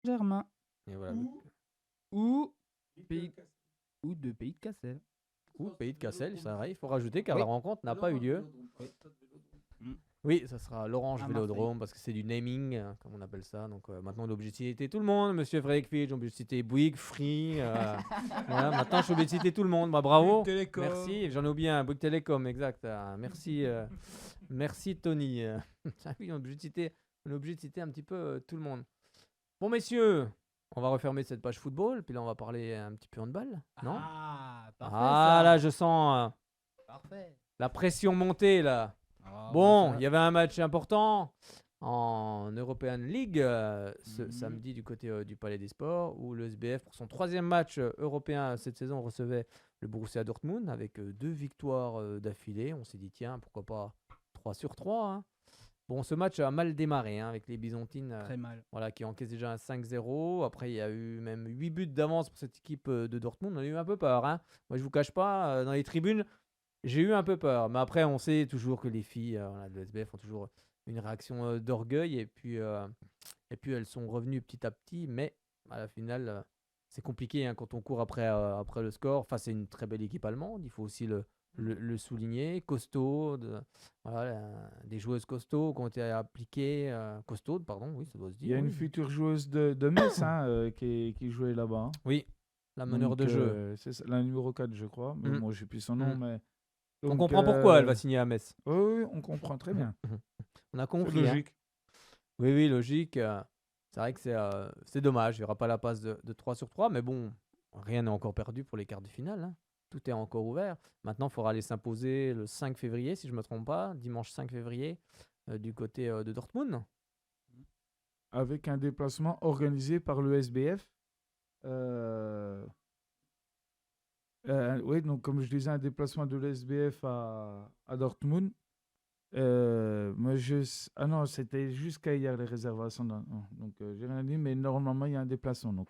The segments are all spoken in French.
Germain. Et voilà. Ou pays... ou de Pays de Cassel. Ou Pays de Cassel, c'est vrai, il faut rajouter car Oui. la rencontre n'a pas eu lieu. Mm. Oui, ça sera l'Orange À Vélodrome parce que c'est du naming, comme on appelle ça. Donc maintenant, on est obligé de citer tout le monde. Monsieur Frédéric Fitch, on est obligé de citer Bouygues, Free. Voilà, maintenant, je suis obligé de citer tout le monde. Bah, bravo. Bouygues Télécom. Merci. J'en ai oublié un. Bouygues Télécom, exact. Merci, merci Tony. Oui, on est obligé de citer un petit peu tout le monde. Bon, messieurs, on va refermer cette page football. Puis là, on va parler un petit peu handball. Non? Parfait Ah, ça. là, je sens Parfait. la pression monter là. Ah, Bon, bah, il y avait un match important en European League ce Mhm. samedi du côté du Palais des Sports où le SBF pour son 3e match européen cette saison recevait le Borussia Dortmund avec 2 victoires d'affilée. On s'est dit tiens, pourquoi pas 3 sur 3 hein. Bon, ce match a mal démarré hein, avec les Byzantines Très mal. voilà, qui encaissent déjà un 5-0. Après, il y a eu même 8 buts d'avance pour cette équipe de Dortmund. On a eu un peu peur. Hein. Moi, je vous cache pas, dans les tribunes, j'ai eu un peu peur, mais après, on sait toujours que les filles voilà, de l'SBF ont toujours une réaction d'orgueil, et puis elles sont revenues petit à petit, mais à la finale, c'est compliqué hein, quand on court après le score. Enfin, c'est une très belle équipe allemande, il faut aussi le souligner, costaud, voilà, des joueuses costauds qui ont été appliquées, costaudes, pardon, oui, ça doit se Il y dire. a une Oui, future joueuse de Metz hein, qui jouait là-bas. Hein. oui, la meneur Donc, de jeu. c'est ça, la numéro 4, je crois. Mais moi, je sais plus son nom. Mm. Mais... On Donc, comprend pourquoi elle va signer à Metz. Oui, on comprend très bien. On a C'est compris. Hein. logique. Oui, logique. C'est vrai que c'est dommage. Il n'y aura pas la passe de 3 sur 3. Mais bon, rien n'est encore perdu pour les quarts de finale. Hein. Tout est encore ouvert. Maintenant, il faudra aller s'imposer le 5 février, si je ne me trompe pas. Dimanche 5 février, du côté de Dortmund. Avec un déplacement organisé par le SBF. Oui, donc comme je disais, un déplacement de l'SBF à Dortmund. Ah non, c'était jusqu'à hier les réservations. Non, donc j'ai rien dit, mais normalement il y a un déplacement. Donc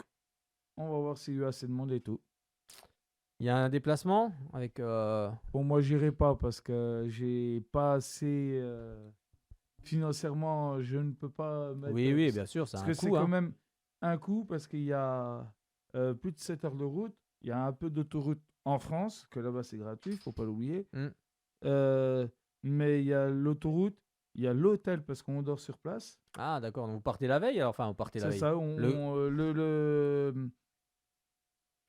on va voir s'il y a assez de monde et tout. Il y a un déplacement avec. Bon, moi j'irai pas parce que j'ai pas assez financièrement, je ne peux pas mettre. Oui, bien sûr, c'est parce un que c'est coup. quand Hein. même un coût parce qu'il y a plus de 7 heures de route. Il y a un peu d'autoroute en France, que là-bas c'est gratuit, faut pas l'oublier. Mm. Mais il y a l'autoroute, il y a l'hôtel parce qu'on dort sur place. Ah, d'accord. Donc vous partez la veille alors. Enfin, vous partez la C'est veille. ça,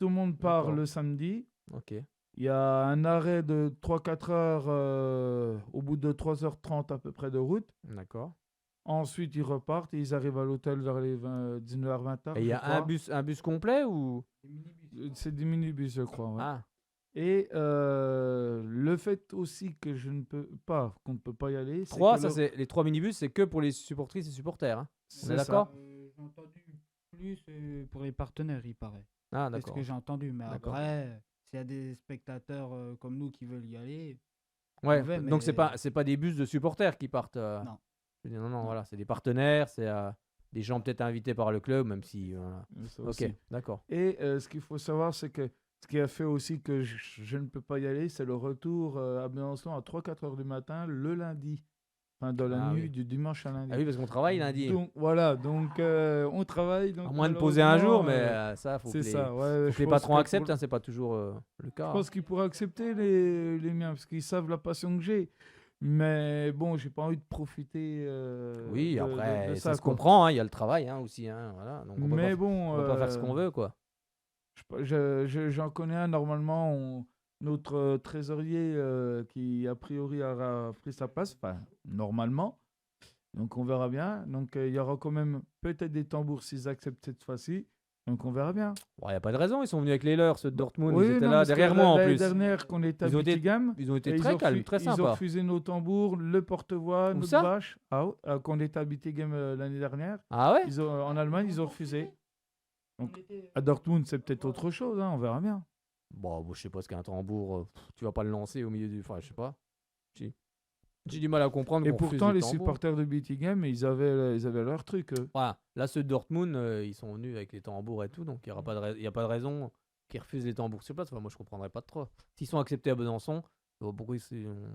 tout le monde part D'accord. le samedi. Ok. Il y a un arrêt de 3-4 heures au bout de 3h30 à peu près de route. D'accord. Ensuite, ils repartent et ils arrivent à l'hôtel vers les 19h-20h. Et il y a un bus complet ou. C'est des minibus, je crois. Ouais. Ah, Et le fait aussi que je ne peux pas, qu'on ne peut pas y aller, c'est 3, que ça c'est les 3 minibus, c'est que pour les supportrices et supporters. Hein. On c'est est ça. d'accord? J'ai entendu plus pour les partenaires, il paraît. Ah, C'est ce d'accord. que j'ai entendu. Mais D'accord. après, s'il y a des spectateurs comme nous qui veulent y aller, Ouais, on va, donc mais- c'est pas des bus de supporters qui partent. Non. Je veux dire, non, Non. voilà, c'est des partenaires, c'est des gens peut-être invités par le club, même si. Ça Ok, aussi. d'accord. Et ce qu'il faut savoir, c'est que ce qui a fait aussi que je ne peux pas y aller, c'est le retour à Besançon à 3-4 heures du matin le lundi. Enfin, dans la Ah nuit oui. du dimanche à lundi. Ah oui, parce qu'on travaille lundi. Donc voilà, donc on travaille. Donc, À moins de poser un jour, mais malheureusement, ça, faut c'est que les, ça. Ouais, faut je que les pense patrons que acceptent, hein, c'est pas toujours le cas. Je pense qu'ils pourraient accepter les miens parce qu'ils savent la passion que j'ai. Mais bon, j'ai pas envie de profiter Oui, après, de ça se quoi. comprend, hein, il y a le travail hein, aussi. Hein, voilà, donc Mais bon, on peut pas faire ce qu'on veut, quoi. j'en connais un normalement, notre trésorier qui a priori aura pris sa place, enfin normalement. Donc on verra bien. Donc il y aura quand même peut-être des tambours s'ils acceptent cette fois-ci. Donc on verra bien. Bon, il n'y a pas de raison, ils sont venus avec les leurs, ceux de Dortmund, Oui, ils étaient non, là parce que derrière moi en l'année plus. dernière qu'on était à Ils ont été- Bietigheim, Ils ont été et très calmes, très ils ont sympas. refusé nos tambours, le porte-voix, Où notre ça vache. Qu'on était à Bietigheim l'année dernière. Ah ouais? En Allemagne, ils ont refusé. Donc, à Dortmund, c'est peut-être autre chose, hein, on verra bien. Bon, je sais pas ce qu'est un tambour, tu vas pas le lancer au milieu du. Enfin, je sais pas. J'ai du mal à comprendre Et qu'on refuse pourtant, des les tambours. supporters de Bietigheim, ils avaient leur truc. Eux. Voilà, là ceux de Dortmund, ils sont venus avec les tambours et tout, donc il n'y a pas de raison qu'ils refusent les tambours sur place. Enfin, moi je comprendrais pas trop. S'ils sont acceptés à Besançon, Pourquoi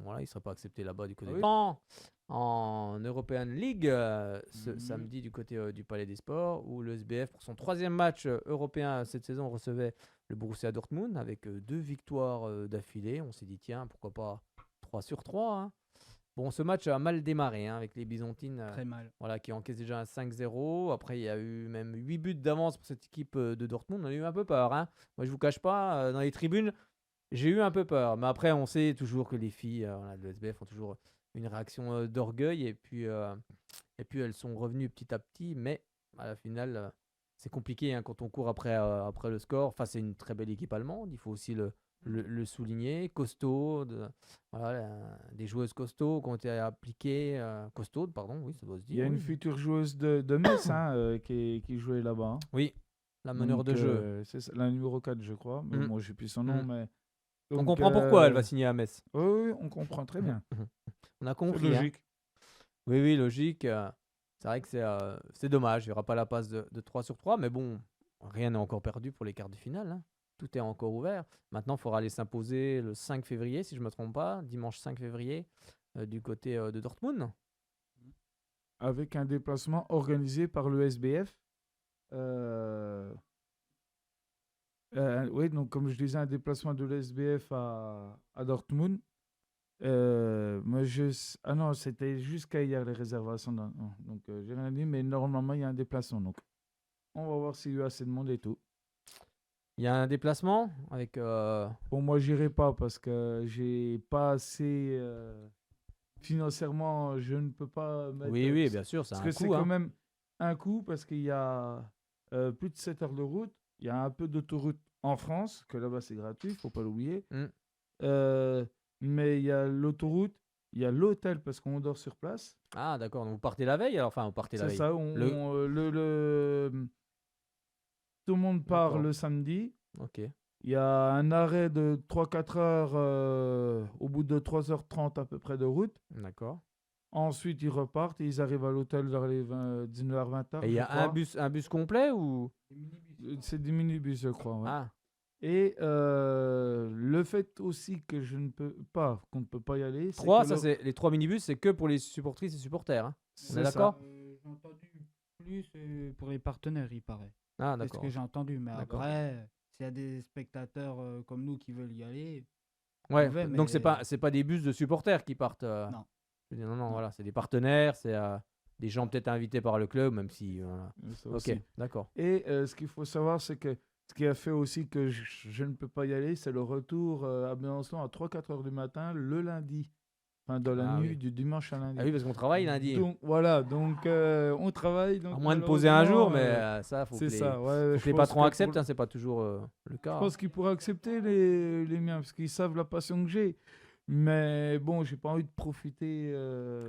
voilà, il ne serait pas accepté là-bas du côté Ah du oui. en European League ce samedi du côté du Palais des Sports où le SBF pour son 3e match européen cette saison recevait le Borussia Dortmund avec 2 victoires d'affilée. On s'est dit tiens pourquoi pas 3 sur 3 hein. Bon, ce match a mal démarré hein, avec les Byzantines Très mal. voilà, qui encaissent déjà un 5-0. Après, il y a eu même 8 buts d'avance pour cette équipe de Dortmund. On a eu un peu peur. Hein. Moi, je vous cache pas, dans les tribunes, j'ai eu un peu peur. Mais après, on sait toujours que les filles voilà, de l'SBF ont toujours une réaction d'orgueil. Et puis, elles sont revenues petit à petit. Mais à la finale, c'est compliqué hein, quand on court après le score. Enfin, c'est une très belle équipe allemande. Il faut aussi le souligner. Costaud, voilà, des joueuses costauds qui ont été appliquées. Costaudes, pardon, oui, ça doit se Il y dire. a une oui. future joueuse de Metz hein, qui jouait là-bas. Hein. Oui, la meneur Donc, de jeu. c'est ça, la numéro 4, je crois. Mais Mm. moi, je sais plus son nom. Mm. Mais... On Donc, comprend pourquoi elle va signer à Metz. Oui, oui, on comprend très bien. On a C'est compris. Hein. logique. Oui, oui, logique. C'est vrai que c'est dommage. Il n'y aura pas la passe de 3 sur 3. Mais bon, rien n'est encore perdu pour les quarts de finale. Hein. Tout est encore ouvert. Maintenant, il faudra aller s'imposer le 5 février, si je ne me trompe pas. Dimanche 5 février, du côté de Dortmund. Avec un déplacement organisé par le SBF. Oui, donc comme je disais, un déplacement de l'SBF à Dortmund. Ah non, c'était jusqu'à hier les réservations. Non, donc j'ai rien dit, mais normalement il y a un déplacement. Donc on va voir s'il y a assez de monde et tout. Il y a un déplacement avec. Bon, moi j'irai pas parce que j'ai pas assez financièrement, je ne peux pas mettre. Oui, oui, bien sûr, c'est parce un que c'est coup. quand Hein. même un coût parce qu'il y a plus de 7 heures de route. Il y a un peu d'autoroute en France, que là-bas c'est gratuit, faut pas l'oublier. Mm. Mais il y a l'autoroute, il y a l'hôtel parce qu'on dort sur place. Ah, d'accord. Donc vous partez la veille alors. Enfin, vous partez la C'est veille. ça, tout le monde part D'accord. le samedi. Ok. Il y a un arrêt de 3-4 heures au bout de 3h30 à peu près de route. D'accord. Ensuite, ils repartent et ils arrivent à l'hôtel vers les 19h-20h. Et il y a un bus complet ou. C'est des minibus, je crois. Ouais. Ah, Et le fait aussi que qu'on ne peut pas y aller, c'est 3, que ça c'est les 3 minibus, c'est que pour les supportrices et supporters. Hein. On c'est est ça. d'accord J'ai entendu plus pour les partenaires, il paraît. Ah, C'est ce d'accord. que j'ai entendu. Mais D'accord. après, s'il y a des spectateurs comme nous qui veulent y aller, Ouais, on va, donc mais- c'est pas des bus de supporters qui partent. Non. Je veux dire, non, Non. voilà, c'est des partenaires, c'est des gens peut-être invités par le club, même si. Voilà. Ça Ok, aussi. d'accord. Et ce qu'il faut savoir, c'est que ce qui a fait aussi que je ne peux pas y aller, c'est le retour à Besançon à 3-4 heures du matin le lundi. Enfin, dans la Ah nuit oui. du dimanche à lundi. Ah oui, parce qu'on travaille lundi. Donc, voilà, donc on travaille. Donc, À moins de poser un jour, mais malheureusement, ça, faut que c'est les, ça. Ouais, faut je que les pense patrons que acceptent, pour- hein, c'est pas toujours le Je cas. pense qu'ils pourraient accepter les miens, parce qu'ils savent la passion que j'ai. Mais bon, j'ai pas envie de profiter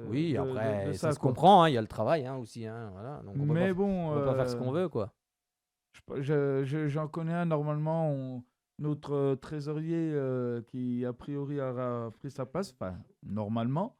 Oui, de après, ça se quoi. comprend, hein, il y a le travail hein, aussi. Hein, voilà. Donc Mais bon, on peut pas faire ce qu'on veut, quoi. j'en connais un, normalement, notre trésorier qui a priori aura pris sa place, enfin, normalement.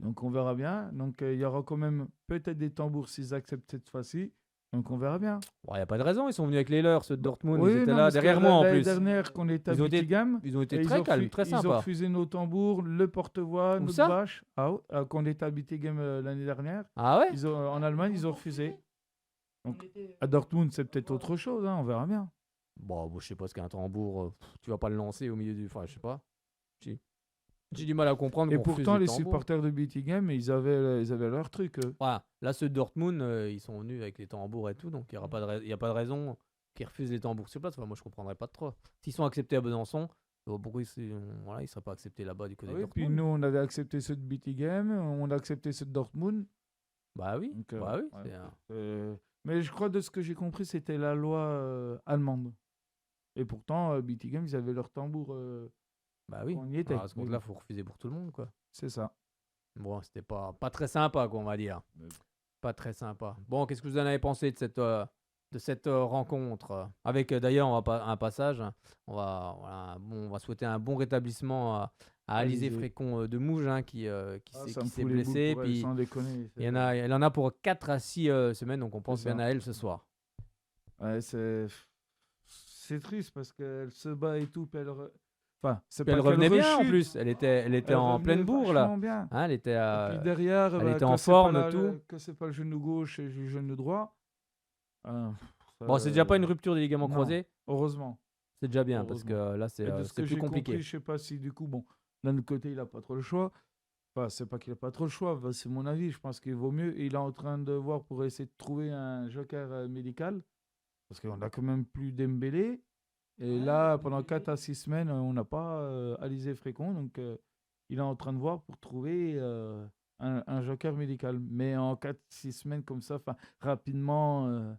Donc on verra bien. Donc il y aura quand même peut-être des tambours s'ils acceptent cette fois-ci. Donc on verra bien. Il n'y a pas de raison, ils sont venus avec les leurs, ceux de Dortmund, Oui, ils étaient non, là parce que derrière moi en l'année plus. dernière, qu'on était à Ils ont été- Bietigheim, Ils ont été et très calmes, très ils ont sympas. refusé nos tambours, le porte-voix, Où notre ça bâche. Quand on était à Bietigheim l'année dernière, Ah ouais en Allemagne, ils ont refusé. Donc, à Dortmund, c'est peut-être autre chose, hein, on verra bien. Bon, je sais pas ce qu'est un tambour, tu vas pas le lancer au milieu du. Enfin, je sais pas. J'ai du mal à comprendre Et qu'on refuse pourtant, les les tambours. supporters de Bietigheim, ils avaient leur truc. Eux. Voilà, là ceux de Dortmund, ils sont venus avec les tambours et tout, donc il n'y a pas de raison qu'ils refusent les tambours sur place. Enfin, moi je comprendrais pas trop. S'ils sont acceptés à Besançon, pourquoi voilà, ils seraient pas acceptés là-bas du côté de Oui, puis Dortmund nous, on avait accepté ceux de Bietigheim, on a accepté ceux de Dortmund. Bah oui, Donc, bah oui. ouais. Mais je crois, de ce que j'ai compris, c'était la loi allemande. Et pourtant, Bietigheim, ils avaient leur tambour. Bah oui. On y était. Alors, à ce compte-là, faut refuser pour tout le monde, quoi. C'est ça. Bon, c'était pas très sympa, quoi, on va dire. Mais- Pas très sympa. Bon, qu'est-ce que vous en avez pensé de cette rencontre avec d'ailleurs, un passage. Hein. On va souhaiter un bon rétablissement à Alizé Alizé. Frécon de Mouges, hein, qui Ça me s'est fout les boules blessé. pour elle, Puis sans déconner. elle en a pour 4 à 6 semaines, donc on pense C'est ça. bien à elle ce soir. Ouais, c'est triste parce qu'elle se bat et tout. Puis Enfin, c'est Puis elle pas qu'elle revenait bien en rechute, plus. Elle était elle en revenait pleine bourre là. vachement bien. Hein, elle était, Et puis derrière, elle bah, était en que c'est pas forme, tout. que c'est pas le genou gauche et le genou droit. euh, Bon, c'est déjà pas une ça- rupture des ligaments non, croisés. heureusement. C'est déjà bien parce que Heureusement. là, c'est Et de ce c'est que plus j'ai compliqué. compris, je sais pas si du coup, bon, d'un autre côté, il a pas trop le choix. Enfin, c'est pas qu'il a pas trop le choix, bah, c'est mon avis. Je pense qu'il vaut mieux. Il est en train de voir pour essayer de trouver un joker médical. Parce qu'on a quand même plus Dembélé. Et là, pendant 4 à 6 semaines, on n'a pas Alizé Frécon. Donc, il est en train de voir pour trouver un joker médical. Mais en 4-6 semaines comme ça, rapidement,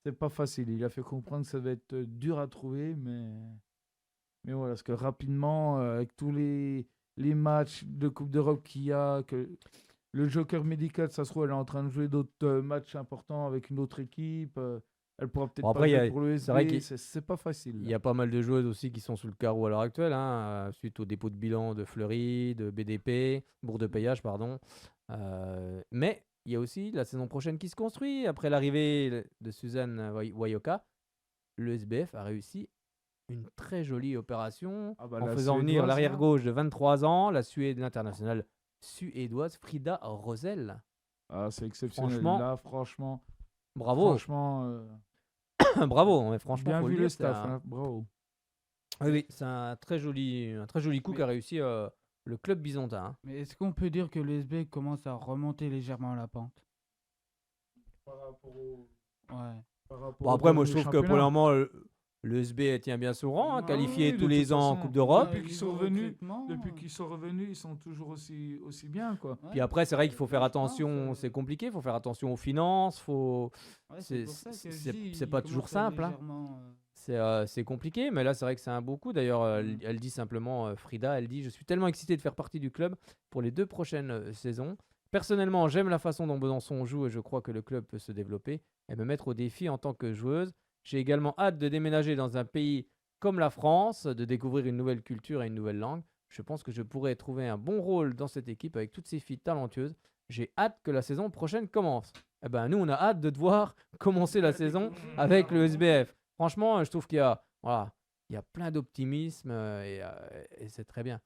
c'est pas facile. Il a fait comprendre que ça va être dur à trouver. Mais voilà, parce que rapidement, avec tous les matchs de Coupe d'Europe qu'il y a, que le joker médical, ça se trouve, elle est en train de jouer d'autres matchs importants avec une autre équipe. Elle pourra peut-être Bon, pas après, jouer pour le c'est vrai SB. qu'il C'est pas facile. il y a pas mal de joueuses aussi qui sont sous le carreau à l'heure actuelle, hein, suite au dépôt de bilan de Fleury, de BDP, bourre de péage, pardon. Mais il y a aussi la saison prochaine qui se construit. Après l'arrivée de Suzanne Wayoka, le SBF a réussi une très jolie opération Ah bah, en la faisant venir Suédoise, l'arrière là. gauche de 23 ans, la Suède internationale suédoise Frida Rosell. Ah, c'est exceptionnel. Franchement, Là, franchement, bravo, bravo, mais franchement, bien faut vu le le dire, c'est staff. un- Hein, bravo. Oui, oui, c'est un très joli coup Mais- qu'a réussi le club byzantin. Hein. Mais est-ce qu'on peut dire que le SB commence à remonter légèrement la pente? Par rapport au, Ouais. Bon, après, moi, je trouve que pour le moment, le SB tient bien son rang, hein, Ah qualifié oui, tous de les toute ans en façon. Coupe d'Europe. Depuis qu'ils sont niveau revenus, recrutement, Depuis qu'ils sont revenus, ils sont toujours aussi bien, quoi. ouais. Puis après, c'est vrai qu'il faut faire Je pense, attention, c'est compliqué, il faut faire attention aux finances, ouais, c'est- pour ça que je c'est- dis, c'est il pas toujours commence à simple, hein. légèrement, c'est compliqué, mais là, c'est vrai que c'est un beau coup. D'ailleurs, Mm. elle dit simplement, Frida, elle dit: Je suis tellement excitée de faire partie du club pour les 2 prochaines saisons. Personnellement, j'aime la façon dont Besançon joue et je crois que le club peut se développer et me mettre au défi en tant que joueuse. J'ai également hâte de déménager dans un pays comme la France, de découvrir une nouvelle culture et une nouvelle langue. Je pense que je pourrais trouver un bon rôle dans cette équipe avec toutes ces filles talentueuses. J'ai hâte que la saison prochaine commence. Eh ben, nous, on a hâte de te voir commencer la saison avec le SBF. Franchement, je trouve voilà, il y a plein d'optimisme et c'est très bien.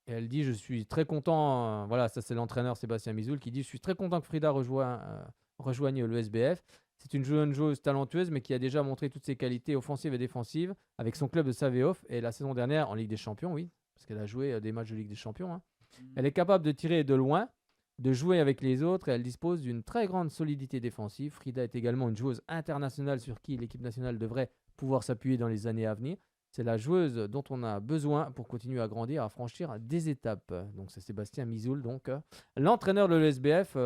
Et elle dit: Je suis très content. Voilà, ça, c'est l'entraîneur Sébastien Mizoul qui dit: Je suis très content que Frida rejoigne le SBF. C'est une jeune joueuse talentueuse, mais qui a déjà montré toutes ses qualités offensives et défensives avec son club de Savehof et la saison dernière en Ligue des Champions, oui, parce qu'elle a joué des matchs de Ligue des Champions. Hein. Elle est capable de tirer de loin, de jouer avec les autres et elle dispose d'une très grande solidité défensive. Frida est également une joueuse internationale sur qui l'équipe nationale devrait pouvoir s'appuyer dans les années à venir. C'est la joueuse dont on a besoin pour continuer à grandir, à franchir des étapes. Donc c'est Sébastien Mizoul, donc l'entraîneur de l'ESBF,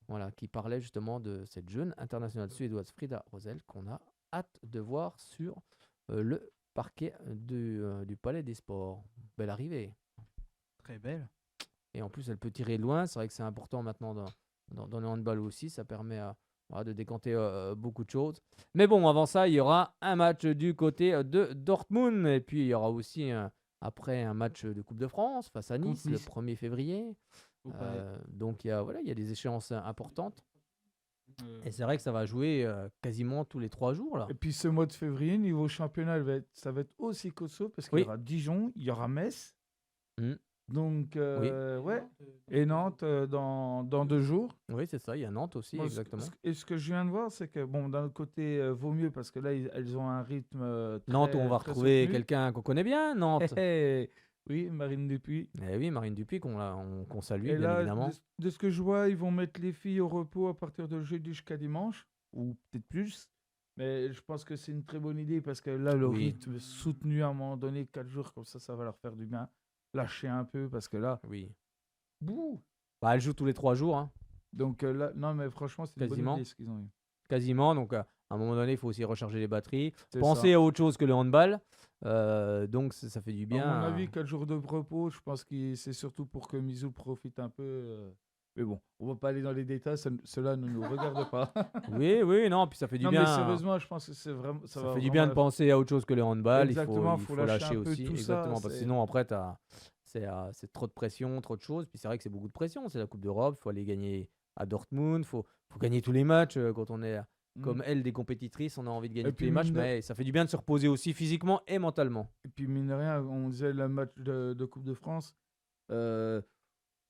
voilà, qui parlait justement de cette jeune internationale suédoise Frida Rosell qu'on a hâte de voir sur le parquet du Palais des Sports. Belle arrivée. très belle. Et en plus, elle peut tirer de loin. C'est vrai que c'est important maintenant dans le handball aussi. Ça permet voilà, de décanter beaucoup de choses. Mais bon, avant ça, il y aura un match du côté de Dortmund. Et puis, il y aura aussi après un match de Coupe de France face à Nice, Contre Nice. le 1er février. Faut pas- Donc, il y a des échéances importantes. euh, Et c'est vrai que ça va jouer quasiment tous les 3 jours. Là. Et puis ce mois de février, niveau championnat, ça va être aussi costaud parce qu'il Oui. y aura Dijon, il y aura Metz. Mm. Donc, ouais. Et Nantes dans 2 jours. Oui, c'est ça. Il y a Nantes aussi, Moi, exactement. Et ce que je viens de voir, c'est que, bon, d'un autre côté, vaut mieux parce que là, elles ont un rythme. Nantes, où on va très retrouver soutenu. quelqu'un qu'on connaît bien, Nantes. Oui, Marine Dupuis. Eh oui, Marine Dupuis, qu'on salue, Et bien là, évidemment. de ce que je vois, ils vont mettre les filles au repos à partir de jeudi jusqu'à dimanche, ou peut-être plus. Mais je pense que c'est une très bonne idée parce que là, le Oui. rythme soutenu à un moment donné, 4 jours comme ça va leur faire du bien. Lâcher un peu parce que là, Oui. bouh. Bah, elle joue tous les 3 jours, hein, Donc là, non, mais franchement, c'est une bonne Quasiment. idée ce qu'ils ont eu. quasiment. Donc, à un moment donné, il faut aussi recharger les batteries. C'est Penser ça. à autre chose que le handball. Donc, ça fait du bien. À mon avis, 4 jours de repos, je pense que c'est surtout pour que Mizou profite un peu. Mais bon, on va pas aller dans les détails, cela ne nous regarde pas. Oui, oui, non, puis ça fait du non, bien. mais sérieusement, je pense que c'est vraiment. Ça va fait du vraiment bien de penser à autre chose que le handball. Exactement, il faut faut lâcher lâcher un peu aussi. tout ça, Exactement, parce que c'est- sinon, après, c'est trop de pression, trop de choses. Puis c'est vrai que c'est beaucoup de pression. C'est la Coupe d'Europe, il faut aller gagner à Dortmund, il faut gagner tous les matchs quand on est comme elles, des compétitrices, on a envie de gagner Et tous puis les matchs, mine de- mais ça fait du bien de se reposer aussi physiquement et mentalement. Et puis, mine de rien, on disait le match de Coupe de France.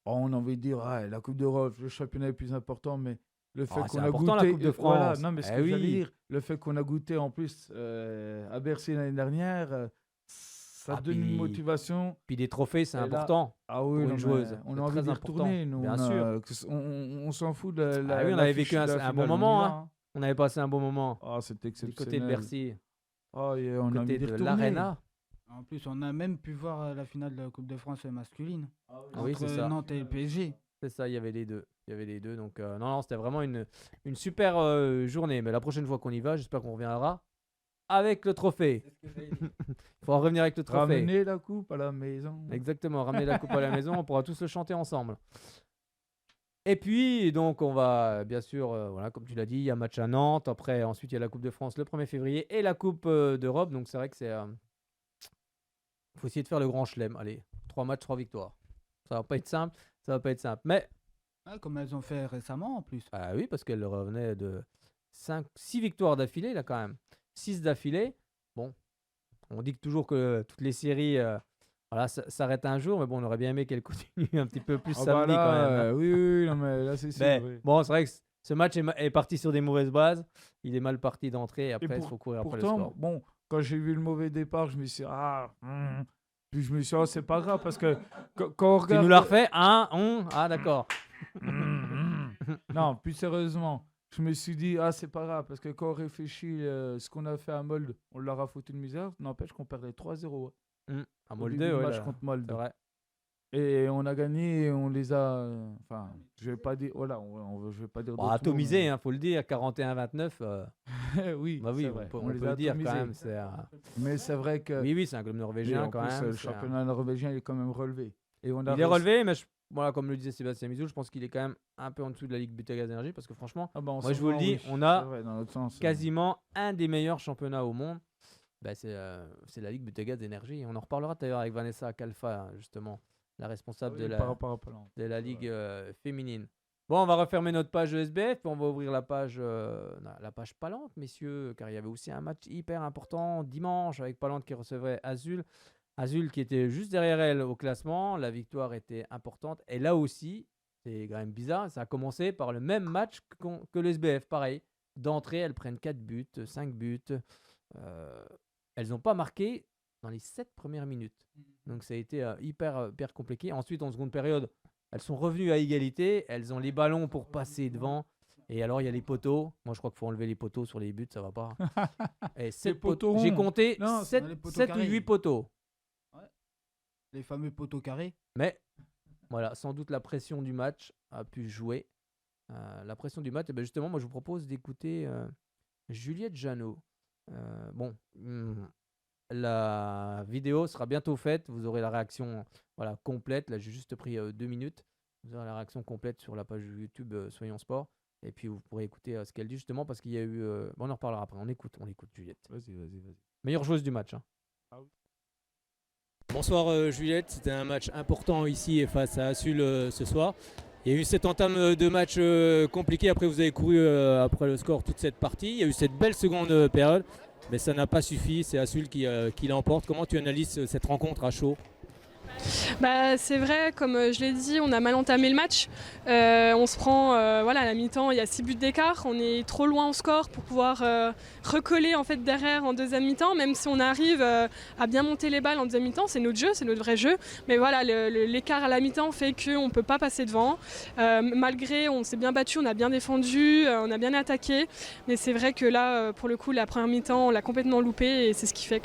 On a envie de dire, la Coupe d'Europe, le championnat est plus important, mais le fait Ah, c'est qu'on a important, goûté. la Coupe de Voilà, France. non, mais ce Eh que j'allais oui. dire, le fait qu'on a goûté en plus à Bercy l'année dernière, ça Ah, donne puis- une motivation. Puis des trophées, c'est Et là, important. Ah oui, pour une non, mais joueuse, on c'est a envie très d'y important. retourner. Nous, Bien on a- sûr. on s'en fout de la. Ah oui, on la avait fiche vécu de la un bon finale, on y moment, va, hein. On avait passé un bon moment Ah, c'était du exceptionnel. côté de Bercy, Ah, yeah, on du a envie côté d'y de retourner. l'Arena. En plus, on a même pu voir la finale de la Coupe de France masculine. Ah oui, entre c'est ça. Nantes et le PSG. C'est ça, il y avait les deux. Il y avait les deux. Donc, non, c'était vraiment une super journée. Mais la prochaine fois qu'on y va, j'espère qu'on reviendra avec le trophée. Il faudra revenir avec le trophée. Ramener la coupe à la maison. Exactement, ramener la coupe à la maison, on pourra tous le chanter ensemble. Et puis, donc, on va, bien sûr, voilà, comme tu l'as dit, il y a un match à Nantes. Après, ensuite, il y a la Coupe de France le 1er février et la Coupe d'Europe. Donc, c'est vrai que c'est. Faut essayer de faire le grand chelem. Allez, 3 matchs, 3 victoires. Ça va pas être simple. Ça va pas être simple. Mais, Ah, comme elles ont fait récemment en plus. ah oui, parce qu'elle revenait de 6 victoires d'affilée, là, quand même. 6 d'affilée. Bon, on dit que toujours que toutes les séries. Voilà, ça s'arrête un jour, mais bon, on aurait bien aimé qu'elle continue un petit peu plus Ah bah samedi là, quand même, hein. oui, non, mais là, c'est sûr. Mais oui. bon, c'est vrai que ce match est parti sur des mauvaises bases. Il est mal parti d'entrée. Et après, il faut courir après le Pourtant, score. bon, quand j'ai vu le mauvais départ, je me suis dit, puis je me suis dit, c'est pas grave, parce que quand on Tu regarde. nous l'as refait, hein, ah d'accord. Non, plus sérieusement, je me suis dit, c'est pas grave, parce que quand on réfléchit ce qu'on a fait à Molde, on leur a foutu une misère, n'empêche qu'on perdait 3-0 À au Molde, début du ouais, match là, contre Molde. c'est vrai. Et on a gagné et on les a. Enfin, je vais pas dire. Voilà, je vais pas dire. Bon, d'autres mots, atomisé, faut le dire, 41-29. oui, Bah oui, c'est vrai. on les peut a le dire quand atomisés. même. Mais c'est vrai que. Oui, oui, c'est un club oui, norvégien en quand plus, même. le c'est un- championnat norvégien il est quand même relevé. Et on a Il est réussi- relevé, mais voilà, comme le disait Sébastien Mizoul, je pense qu'il est quand même un peu en dessous de la Ligue Butagaz Énergie parce que franchement, Ah bah, on moi, je s'en vous le va, dis, oui, on a c'est vrai, dans l'autre sens. quasiment un des meilleurs championnats au monde. Bah, c'est la Ligue Butagaz Énergie. On en reparlera d'ailleurs avec Vanessa Calfa, justement, la responsable de la Ligue féminine. Bon, on va refermer notre page SBF, puis on va ouvrir la page Palante, messieurs, car il y avait aussi un match hyper important dimanche avec Palante qui recevait Azul. Azul qui était juste derrière elle au classement. La victoire était importante. Et là aussi, c'est quand même bizarre, ça a commencé par le même match que le SBF. Pareil, d'entrée, elles prennent 4 buts, 5 buts. Elles n'ont pas marqué dans les 7 premières minutes. Donc ça a été hyper compliqué. Ensuite, en seconde période, elles sont revenues à égalité. Elles ont les ballons pour passer devant. Et alors, il y a les poteaux. Moi, je crois qu'il faut enlever les poteaux sur les buts, ça va pas. Et 7 poteaux J'ai ronds. compté Non, 7, les poteaux 7 ou carrés. 8 poteaux. Les fameux poteaux carrés. Mais voilà, sans doute la pression du match a pu jouer. La pression du match, et ben justement, moi je vous propose d'écouter Juliette Jeannot. La vidéo sera bientôt faite. Vous aurez la réaction complète. Là, j'ai juste pris 2 minutes. Vous aurez la réaction complète sur la page YouTube Soyons Sport. Et puis vous pourrez écouter ce qu'elle dit justement parce qu'il y a eu. On en reparlera après. On écoute Juliette. Vas-y. Meilleure joueuse du match. Bonsoir Juliette, c'était un match important ici face à Assul ce soir. Il y a eu cette entame de match compliquée, après vous avez couru après le score toute cette partie. Il y a eu cette belle seconde période, mais ça n'a pas suffi, c'est Assul qui l'emporte. Comment tu analyses cette rencontre à chaud ? C'est vrai, comme je l'ai dit, on a mal entamé le match. On se prend, à la mi-temps, il y a 6 buts d'écart. On est trop loin en score pour pouvoir recoller en fait derrière en deuxième mi-temps. Même si on arrive à bien monter les balles en deuxième mi-temps, c'est notre jeu, c'est notre vrai jeu. Mais voilà, l'écart à la mi-temps fait qu'on ne peut pas passer devant. Malgré, on s'est bien battu, on a bien défendu, on a bien attaqué. Mais c'est vrai que là, pour le coup, la première mi-temps, on l'a complètement loupé et c'est ce qui fait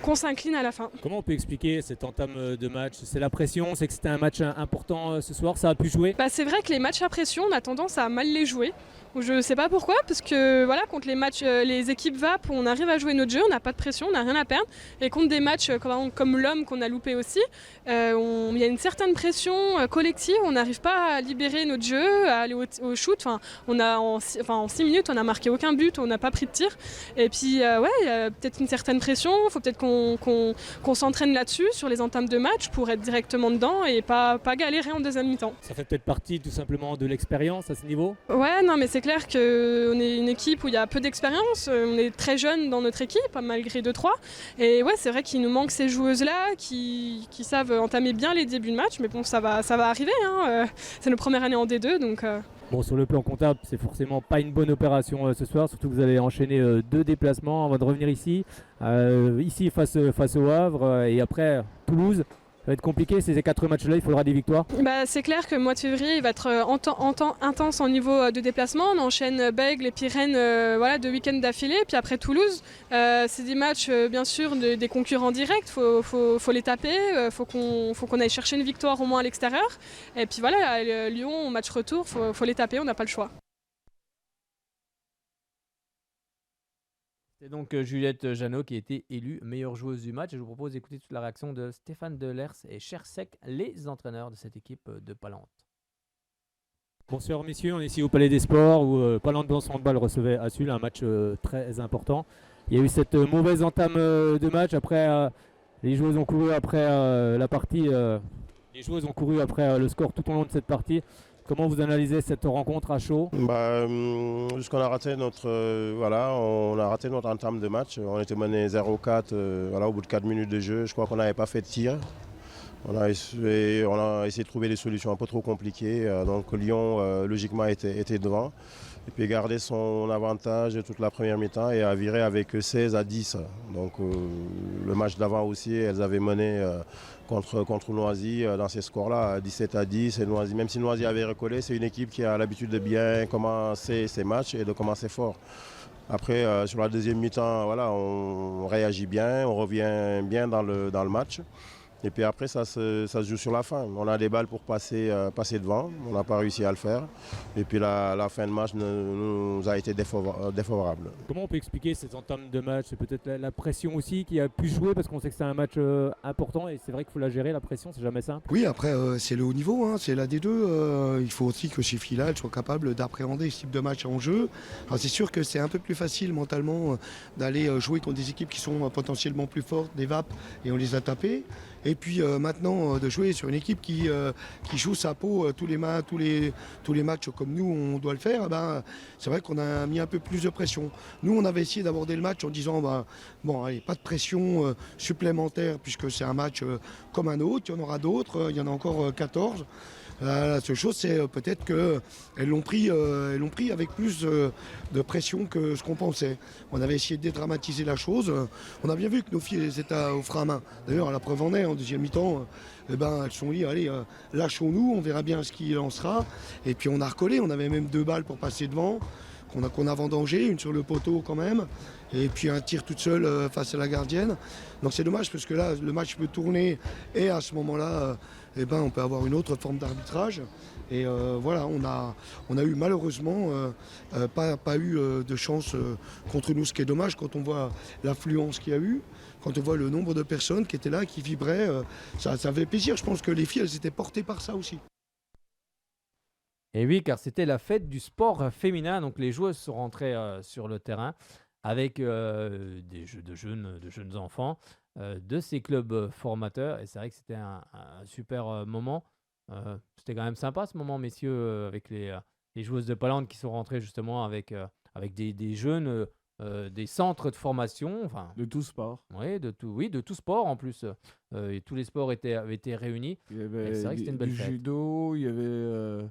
qu'on s'incline à la fin. Comment on peut expliquer cette entame de match ? C'est la pression, c'est que c'était un match important ce soir, ça a pu jouer ? C'est vrai que les matchs à pression, on a tendance à mal les jouer. Je ne sais pas pourquoi, parce que contre les équipes VAP, on arrive à jouer notre jeu, on n'a pas de pression, on n'a rien à perdre. Et contre des matchs comme l'Homme qu'on a loupé aussi, il y a une certaine pression collective, on n'arrive pas à libérer notre jeu, à aller au shoot. En 6 minutes, on n'a marqué aucun but, on n'a pas pris de tir. Et puis, il y a peut-être une certaine pression, il faut peut-être qu'on s'entraîne là-dessus, sur les entames de match, pour pour être directement dedans et pas galérer en deuxième mi-temps. Ça fait peut-être partie tout simplement de l'expérience à ce niveau. Ouais, non, mais c'est clair qu'on est une équipe où il y a peu d'expérience. On est très jeunes dans notre équipe, malgré 2-3. Et ouais, c'est vrai qu'il nous manque ces joueuses-là qui savent entamer bien les débuts de match. Mais bon, ça va arriver. C'est notre première année en D2, donc... Bon, sur le plan comptable, c'est forcément pas une bonne opération ce soir, surtout que vous allez enchaîner 2 déplacements avant de revenir ici. Ici face au Havre et après Toulouse. Ça va être compliqué, ces 4 matchs-là, il faudra des victoires. C'est clair que le mois de février il va être intense en niveau de déplacement. On enchaîne Bègles et Pyrène 2 week-ends d'affilée. Puis après Toulouse, c'est des matchs bien sûr des concurrents directs. Faut les taper, faut qu'on aille chercher une victoire au moins à l'extérieur. Et puis voilà, Lyon, match retour, faut les taper, on n'a pas le choix. C'est donc Juliette Jeannot qui a été élue meilleure joueuse du match. Et je vous propose d'écouter toute la réaction de Stéphane Delers et Chersek, les entraîneurs de cette équipe de Palente. Bonsoir messieurs, on est ici au Palais des Sports où Palente dans son handball recevait Assul, un match très important. Il y a eu cette mauvaise entame de match. Après, les joueuses ont couru après la partie. Les joueuses ont couru après le score tout au long de cette partie. Comment vous analysez cette rencontre à chaud? Jusqu'on a raté on a raté notre entame de match. On était mené 0-4 au bout de 4 minutes de jeu. Je crois qu'on n'avait pas fait de tir. On a essayé de trouver des solutions un peu trop compliquées. Donc Lyon, logiquement, était devant. Et puis garder son avantage toute la première mi-temps et a viré avec 16-10. Donc le match d'avant aussi, elles avaient mené contre Noisy dans ces scores-là, 17-10. Et Noisy, même si Noisy avait recollé, c'est une équipe qui a l'habitude de bien commencer ses matchs et de commencer fort. Après, sur la deuxième mi-temps, on réagit bien, on revient bien dans le match. Et puis après, ça se joue sur la fin. On a des balles pour passer devant. On n'a pas réussi à le faire. Et puis la fin de match nous a été défavorable. Comment on peut expliquer cette entame de match? C'est peut-être la pression aussi qui a pu jouer parce qu'on sait que c'est un match important et c'est vrai qu'il faut la gérer, la pression, c'est jamais simple. Oui, après, c'est le haut niveau, c'est la D2. Il faut aussi que ces filles-là soient capables d'appréhender ce type de match en jeu. Alors, c'est sûr que c'est un peu plus facile mentalement d'aller jouer contre des équipes qui sont potentiellement plus fortes, des VAP, et on les a tapées. Et puis maintenant de jouer sur une équipe qui joue sa peau tous les matchs comme nous on doit le faire, c'est vrai qu'on a mis un peu plus de pression. Nous on avait essayé d'aborder le match en disant allez, pas de pression supplémentaire puisque c'est un match comme un autre, il y en aura d'autres, il y en a encore 14. La seule chose, c'est peut-être qu'elles l'ont pris avec plus de pression que ce qu'on pensait. On avait essayé de dédramatiser la chose. On a bien vu que nos filles étaient au frein à main. D'ailleurs, la preuve en est, en deuxième mi-temps, elles sont dit, allez, lâchons-nous, on verra bien ce qu'il en sera. Et puis on a recollé, on avait même 2 balles pour passer devant, qu'on a vendangé, une sur le poteau quand même, et puis un tir toute seule face à la gardienne. Donc c'est dommage parce que là, le match peut tourner et à ce moment-là, on peut avoir une autre forme d'arbitrage. Et on a eu malheureusement pas eu de chance contre nous, ce qui est dommage quand on voit l'affluence qu'il y a eu, quand on voit le nombre de personnes qui étaient là, qui vibraient, ça fait plaisir. Je pense que les filles, elles étaient portées par ça aussi. Et oui, car c'était la fête du sport féminin, donc les joueuses sont rentrées sur le terrain avec des jeux de jeunes enfants de ces clubs formateurs. Et c'est vrai que c'était un super moment. C'était quand même sympa ce moment, messieurs, avec les joueuses de Palente qui sont rentrées justement avec des jeunes, des centres de formation. Enfin, De tout sport. oui, de tout sport en plus. Et tous les sports avaient été réunis. Il y Et c'est vrai que c'était une belle du fête. judo, il y avait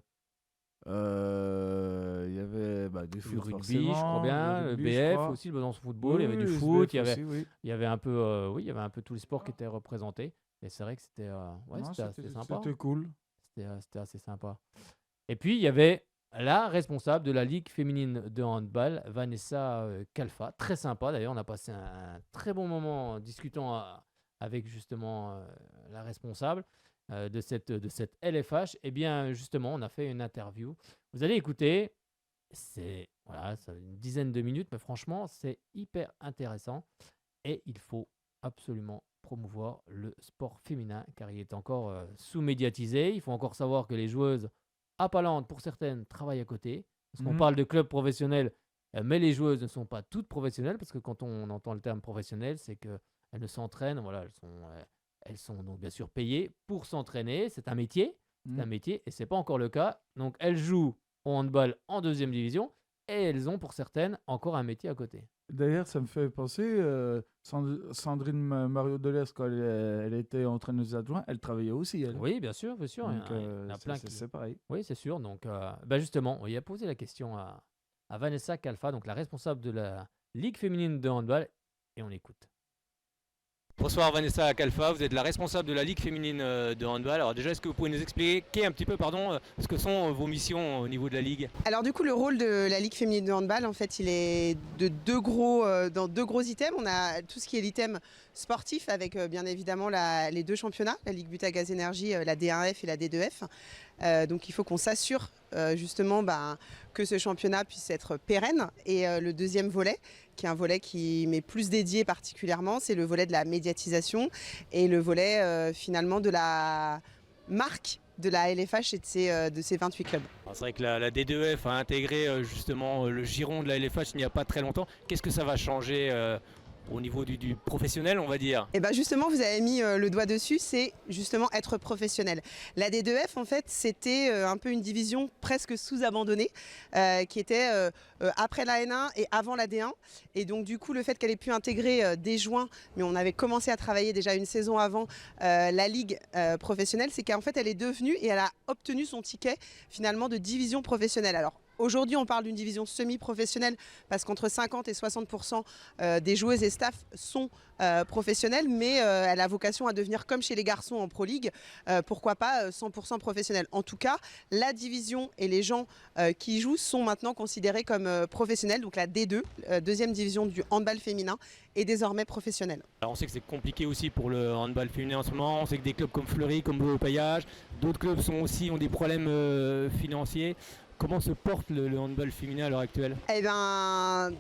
du Du foot rugby, je crois forcément, bien, le le rugby, je BF crois. aussi, le besançon football, il y avait Oui, du le foot, SBF il y avait, aussi, oui. il y avait un peu, il y avait un peu tous les sports qui étaient représentés. Et c'est vrai que c'était Non, c'était assez sympa. C'était cool. C'était assez sympa. Et puis, il y avait la responsable de la Ligue féminine de handball, Vanessa Kalfa. Très sympa d'ailleurs, on a passé un très bon moment en discutant avec justement la responsable de cette LFH. Et bien justement, on a fait une interview. Vous allez écouter, c'est une dizaine de minutes, mais franchement, c'est hyper intéressant. Et il faut absolument promouvoir le sport féminin car il est encore sous-médiatisé. Il faut encore savoir que les joueuses à Palente, pour certaines, travaillent à côté. Parce qu'on parle de club professionnel, mais les joueuses ne sont pas toutes professionnelles parce que quand on entend le terme professionnel, c'est qu'elles ne s'entraînent, elles sont donc bien sûr payées pour s'entraîner. C'est un métier. C'est un métier et ce n'est pas encore le cas. Donc elles jouent au handball en 2e division et elles ont pour certaines encore un métier à côté. D'ailleurs, ça me fait penser, Sandrine Mario Delers, quand elle était entraîneuse adjointe, elle travaillait aussi. Elle. Oui, bien sûr, bien sûr. Donc, Il y en a plein c'est pareil. Oui, c'est sûr. Donc, justement, on y a posé la question à Vanessa Calfa, donc la responsable de la Ligue féminine de handball, et on écoute. Bonsoir Vanessa Calfa, vous êtes la responsable de la Ligue féminine de handball. Alors déjà, est-ce que vous pouvez nous expliquer un petit peu ce que sont vos missions au niveau de la Ligue? Alors du coup, le rôle de la Ligue féminine de handball, en fait, il est dans 2 gros items. On a tout ce qui est l'item sportif avec bien évidemment les 2 championnats, la Ligue Butagaz Énergie, la D1F et la D2F. Donc il faut qu'on s'assure justement que ce championnat puisse être pérenne. Et le deuxième volet, qui est un volet qui m'est plus dédié particulièrement, c'est le volet de la médiatisation et le volet finalement de la marque de la LFH et de ses 28 clubs. C'est vrai que la D2F a intégré justement le giron de la LFH il n'y a pas très longtemps. Qu'est-ce que ça va changer au niveau du professionnel, on va dire? Et bien justement, vous avez mis le doigt dessus, c'est justement être professionnel. La D2F, en fait, c'était un peu une division presque sous-abandonnée, qui était après la N1 et avant la D1. Et donc du coup, le fait qu'elle ait pu intégrer dès juin, mais on avait commencé à travailler déjà une saison avant la Ligue professionnelle, c'est qu'en fait, elle est devenue et elle a obtenu son ticket finalement de division professionnelle. Alors, aujourd'hui, on parle d'une division semi-professionnelle parce qu'entre 50 et 60% des joueuses et staff sont professionnels, mais elle a vocation à devenir comme chez les garçons en Pro League, pourquoi pas 100% professionnels. En tout cas, la division et les gens qui y jouent sont maintenant considérés comme professionnels, donc la D2, deuxième division du handball féminin, est désormais professionnelle. Alors on sait que c'est compliqué aussi pour le handball féminin en ce moment, on sait que des clubs comme Fleury, comme Beaupaillage, d'autres clubs ont des problèmes financiers. Comment se porte le handball féminin à l'heure actuelle? Eh ben,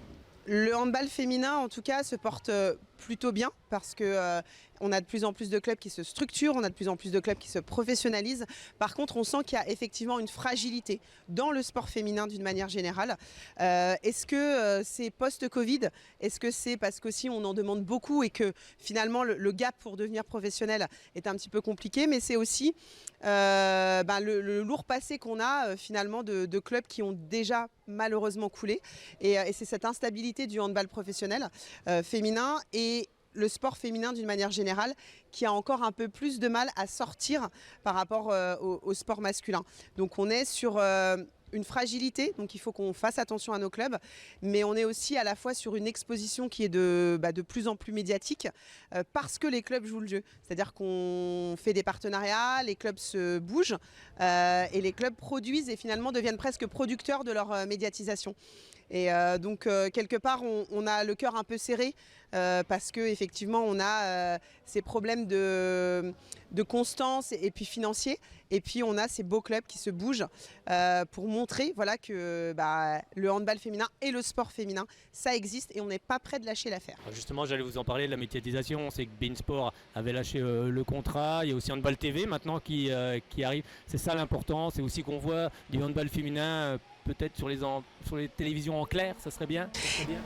le handball féminin, en tout cas, se porte plutôt bien parce que on a de plus en plus de clubs qui se structurent, on a de plus en plus de clubs qui se professionnalisent. Par contre, on sent qu'il y a effectivement une fragilité dans le sport féminin d'une manière générale. Est-ce que c'est post-Covid? Est-ce que c'est parce qu'aussi on en demande beaucoup et que finalement le gap pour devenir professionnel est un petit peu compliqué? Mais c'est aussi le lourd passé qu'on a finalement de clubs qui ont déjà malheureusement coulé. Et c'est cette instabilité du handball professionnel féminin et le sport féminin d'une manière générale qui a encore un peu plus de mal à sortir par rapport au sport masculin. Donc on est sur une fragilité, donc il faut qu'on fasse attention à nos clubs, mais on est aussi à la fois sur une exposition qui est de plus en plus médiatique parce que les clubs jouent le jeu. C'est-à-dire qu'on fait des partenariats, les clubs se bougent et les clubs produisent et finalement deviennent presque producteurs de leur médiatisation. Et donc quelque part on a le cœur un peu serré parce que effectivement on a ces problèmes de constance et puis financiers, et puis on a ces beaux clubs qui se bougent pour montrer voilà que le handball féminin et le sport féminin ça existe et on n'est pas prêt de lâcher l'affaire. Justement, j'allais vous en parler de la médiatisation. On sait que beIN Sport avait lâché le contrat, il y a aussi Handball TV maintenant qui arrive. C'est ça l'important, c'est aussi qu'on voit du handball féminin peut-être sur les télévisions en clair, ça serait bien,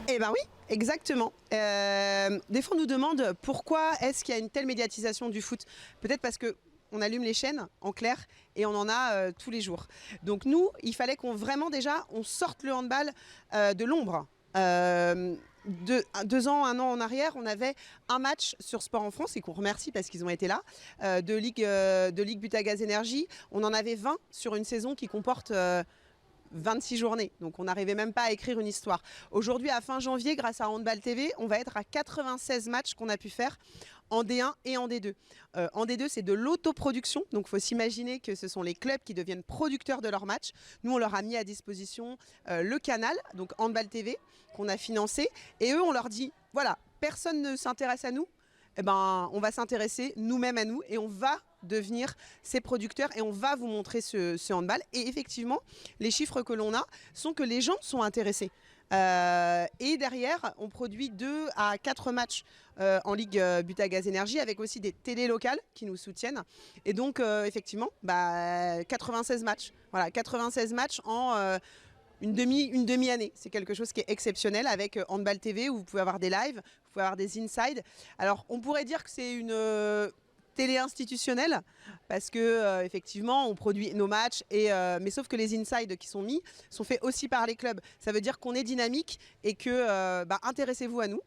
Eh bien oui, exactement. Des fois on nous demande pourquoi est-ce qu'il y a une telle médiatisation du foot. Peut-être parce qu'on allume les chaînes en clair et on en a tous les jours. Donc nous, il fallait qu'on sorte le handball de l'ombre. 2 ans, 1 an en arrière, on avait un match sur Sport en France et qu'on remercie parce qu'ils ont été là, de Ligue Butagaz Énergie. On en avait 20 sur une saison qui comporte 26 journées, donc on n'arrivait même pas à écrire une histoire. Aujourd'hui, à fin janvier, grâce à Handball TV, on va être à 96 matchs qu'on a pu faire en D1 et en D2. En D2, c'est de l'autoproduction, donc il faut s'imaginer que ce sont les clubs qui deviennent producteurs de leurs matchs. Nous, on leur a mis à disposition le canal, donc Handball TV, qu'on a financé, et eux, on leur dit, voilà, personne ne s'intéresse à nous, eh ben, on va s'intéresser nous-mêmes à nous et on va devenir ces producteurs et on va vous montrer ce handball. Et effectivement, les chiffres que l'on a sont que les gens sont intéressés. Et derrière, on produit 2 à 4 matchs en Ligue Butagaz Énergie avec aussi des télés locales qui nous soutiennent. Et donc, effectivement, 96 matchs. Voilà, 96 matchs en une demi-année. C'est quelque chose qui est exceptionnel avec Handball TV où vous pouvez avoir des lives, vous pouvez avoir des insides. Alors, on pourrait dire que c'est une télé-institutionnel parce que effectivement on produit nos matchs mais sauf que les insides qui sont mis sont faits aussi par les clubs. Ça veut dire qu'on est dynamique et que intéressez-vous à nous.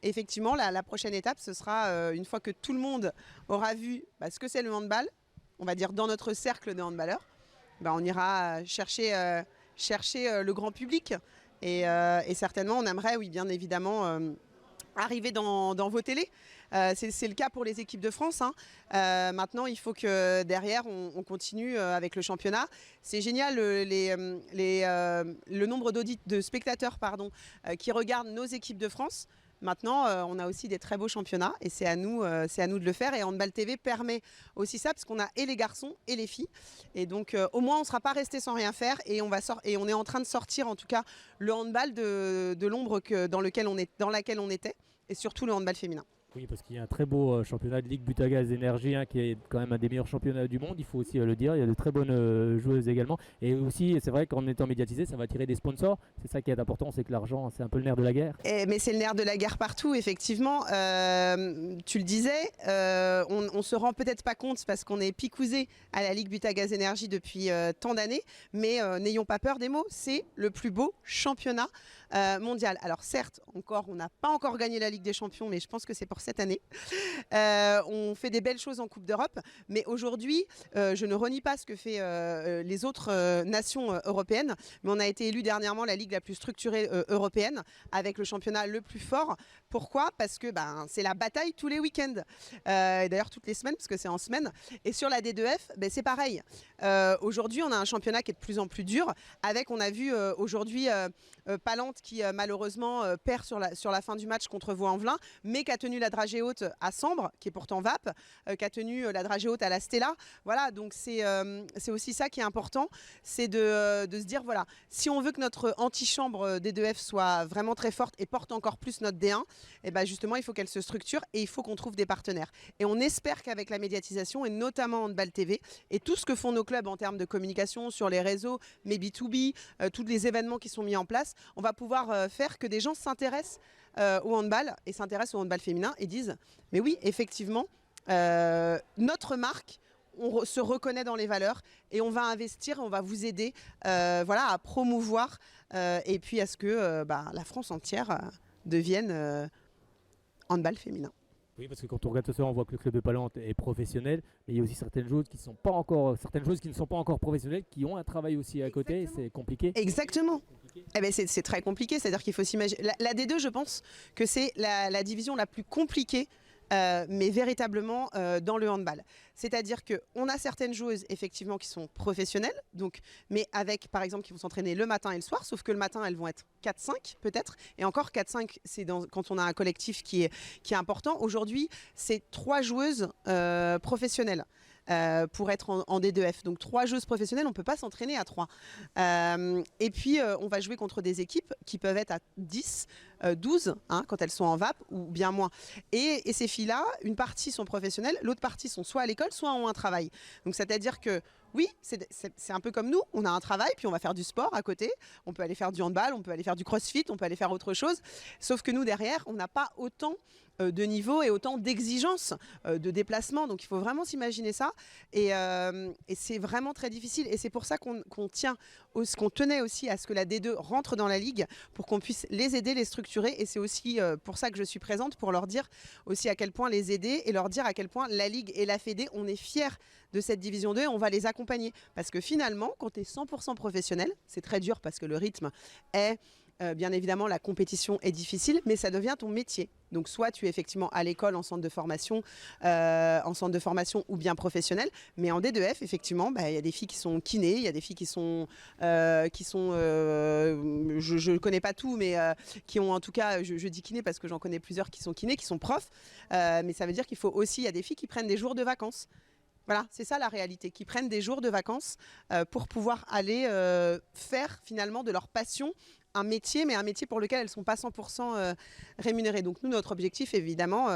Effectivement, la prochaine étape, ce sera une fois que tout le monde aura vu ce que c'est le handball, on va dire dans notre cercle de handballeurs, on ira chercher le grand public et certainement on aimerait, oui, bien évidemment, arriver dans vos télés. C'est le cas pour les équipes de France. Maintenant, il faut que derrière, on continue avec le championnat. C'est génial le nombre de spectateurs qui regardent nos équipes de France. Maintenant, on a aussi des très beaux championnats et c'est à nous de le faire. Et Handball TV permet aussi ça parce qu'on a et les garçons et les filles. Et donc, au moins, on ne sera pas resté sans rien faire et on est en train de sortir, en tout cas, le handball de l'ombre dans laquelle on était et surtout le handball féminin. Oui, parce qu'il y a un très beau championnat de Ligue Butagaz Énergie qui est quand même un des meilleurs championnats du monde, il faut aussi le dire. Il y a de très bonnes joueuses également. Et aussi, c'est vrai qu'en étant médiatisé, ça va attirer des sponsors. C'est ça qui est important, c'est que l'argent, c'est un peu le nerf de la guerre. Mais c'est le nerf de la guerre partout, effectivement. Tu le disais, on se rend peut-être pas compte parce qu'on est picousé à la Ligue Butagaz Énergie depuis tant d'années. Mais n'ayons pas peur des mots, c'est le plus beau championnat mondial. Alors certes, on n'a pas encore gagné la Ligue des Champions, mais je pense que c'est pour cette année. On fait des belles choses en Coupe d'Europe, mais aujourd'hui, je ne renie pas ce que fait les autres nations européennes, mais on a été élu dernièrement la ligue la plus structurée européenne, avec le championnat le plus fort. Pourquoi ? Parce que c'est la bataille tous les week-ends, d'ailleurs toutes les semaines, parce que c'est en semaine. Et sur la D2F, c'est pareil. Aujourd'hui, on a un championnat qui est de plus en plus dur, on a vu aujourd'hui Palante qui malheureusement perd sur la fin du match contre Vaux-en-Velin, mais qui a tenu la dragée haute à Sambre, qui est pourtant VAP, qui a tenu la dragée haute à la Stella. Voilà, donc c'est aussi ça qui est important, c'est de se dire, voilà, si on veut que notre antichambre D2F soit vraiment très forte et porte encore plus notre D1, justement, il faut qu'elle se structure et il faut qu'on trouve des partenaires. Et on espère qu'avec la médiatisation, et notamment Handball TV, et tout ce que font nos clubs en termes de communication sur les réseaux, mais B2B, tous les événements qui sont mis en place, on va pouvoir faire que des gens s'intéressent au handball et s'intéressent au handball féminin et disent mais oui, effectivement, notre marque, on se reconnaît dans les valeurs et on va investir, on va vous aider à promouvoir et puis à ce que la France entière devienne handball féminin. Oui, parce que quand on regarde tout ça, on voit que le club de Palante est professionnel, mais il y a aussi certaines choses qui ne sont pas encore professionnelles, qui ont un travail aussi à côté, c'est compliqué. Exactement. C'est très compliqué, c'est-à-dire qu'il faut s'imaginer. La D2, je pense que c'est la division la plus compliquée, mais véritablement dans le handball. C'est-à-dire qu'on a certaines joueuses effectivement qui sont professionnelles, mais avec par exemple qui vont s'entraîner le matin et le soir, sauf que le matin elles vont être 4-5 peut-être, et encore 4-5 c'est quand on a un collectif qui est important. Aujourd'hui c'est 3 joueuses professionnelles. Pour être en D2F. Donc 3 joueuses professionnelles, on ne peut pas s'entraîner à 3. Et puis on va jouer contre des équipes qui peuvent être à 10, 12 quand elles sont en VAP ou bien moins. Et ces filles-là, une partie sont professionnelles, l'autre partie sont soit à l'école, soit ont un travail. Donc c'est-à-dire que oui, c'est un peu comme nous, on a un travail, puis on va faire du sport à côté, on peut aller faire du handball, on peut aller faire du crossfit, on peut aller faire autre chose, sauf que nous derrière, on n'a pas autant de niveau et autant d'exigences de déplacement, donc il faut vraiment s'imaginer ça, et c'est vraiment très difficile, et c'est pour ça qu'on tenait aussi à ce que la D2 rentre dans la ligue, pour qu'on puisse les aider, les structurer, et c'est aussi pour ça que je suis présente, pour leur dire aussi à quel point les aider, et leur dire à quel point la ligue et la Fédé, on est fiers de cette division 2, on va les accompagner. Parce que finalement, quand tu es 100% professionnel, c'est très dur parce que le rythme est, bien évidemment, la compétition est difficile, mais ça devient ton métier. Donc soit tu es effectivement à l'école, en centre de formation ou bien professionnel, mais en D2F, effectivement, il y a des filles qui sont kinés, il y a des filles qui sont je ne connais pas tout, mais qui ont en tout cas, je dis kiné parce que j'en connais plusieurs qui sont kinés, qui sont profs, mais ça veut dire qu'il faut aussi, il y a des filles qui prennent des jours de vacances. Voilà, c'est ça la réalité, qui prennent des jours de vacances pour pouvoir aller faire finalement de leur passion un métier, mais un métier pour lequel elles ne sont pas 100% rémunérées. Donc nous, notre objectif, évidemment,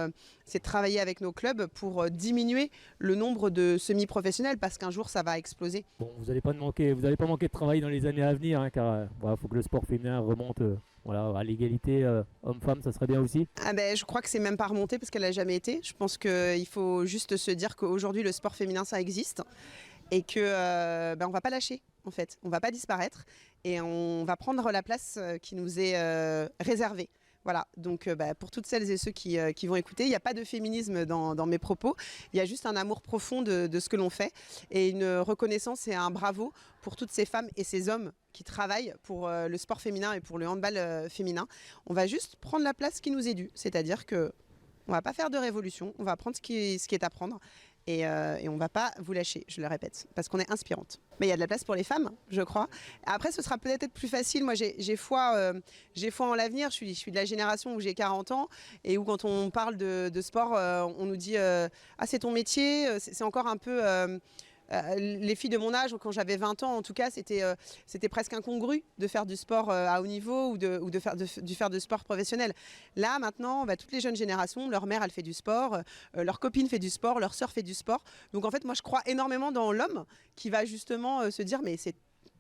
c'est de travailler avec nos clubs pour diminuer le nombre de semi-professionnels, parce qu'un jour, ça va exploser. Bon, vous n'allez pas manquer de travail dans les années à venir, car il faut que le sport féminin remonte voilà, à l'égalité homme-femme, ça serait bien aussi. Ah ben, je crois que c'est même pas remonté parce qu'elle n'a jamais été. Je pense qu'il faut juste se dire qu'aujourd'hui le sport féminin ça existe et que on va pas lâcher en fait, on va pas disparaître et on va prendre la place qui nous est réservée. Voilà, donc pour toutes celles et ceux qui vont écouter, il n'y a pas de féminisme dans mes propos, il y a juste un amour profond de ce que l'on fait et une reconnaissance et un bravo pour toutes ces femmes et ces hommes qui travaillent pour le sport féminin et pour le handball féminin. On va juste prendre la place qui nous est due, c'est-à-dire que on va pas faire de révolution, on va prendre ce qui est à prendre et on ne va pas vous lâcher, je le répète, parce qu'on est inspirante. Mais il y a de la place pour les femmes, je crois. Après, ce sera peut-être plus facile. Moi, j'ai foi en l'avenir. Je suis de la génération où j'ai 40 ans et où quand on parle de sport, on nous dit ah, c'est ton métier. C'est encore un peu... les filles de mon âge, quand j'avais 20 ans, en tout cas, c'était presque incongru de faire du sport à haut niveau ou de faire du sport professionnel. Là, maintenant, toutes les jeunes générations, leur mère, elle fait du sport, leur copine fait du sport, leur sœur fait du sport. Donc, en fait, moi, je crois énormément dans l'homme qui va justement se dire, mais c'est